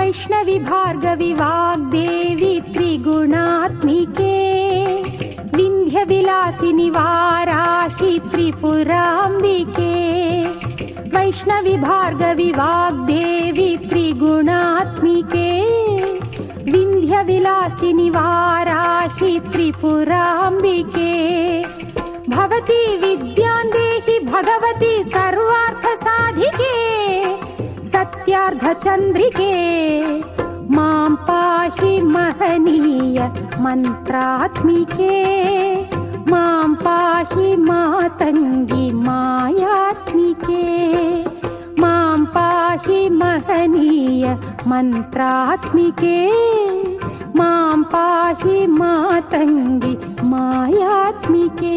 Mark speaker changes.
Speaker 1: वैष्णवी भार्गवी वाग्देवी त्रिगुणात्मिके विन्ध्यविलासिनि वाराहि त्रिपुराम्बिके वैष्णवी भार्गवी वाग्देवी त्रिगुणात्मिके विन्ध्यविलासिनि वाराहि त्रिपुराम्बिके भवती विद्यां देहि भगवती सर्वार्थसाधिके सत्यार्धचन्द्रिके मां पाहि महनीय मन्त्रात्मिके मां पाहि मातङ्गी मायात्मिके मां पाहि महनीय मन्त्रात्मिके मां पाहि मातङ्गी मायात्मिके।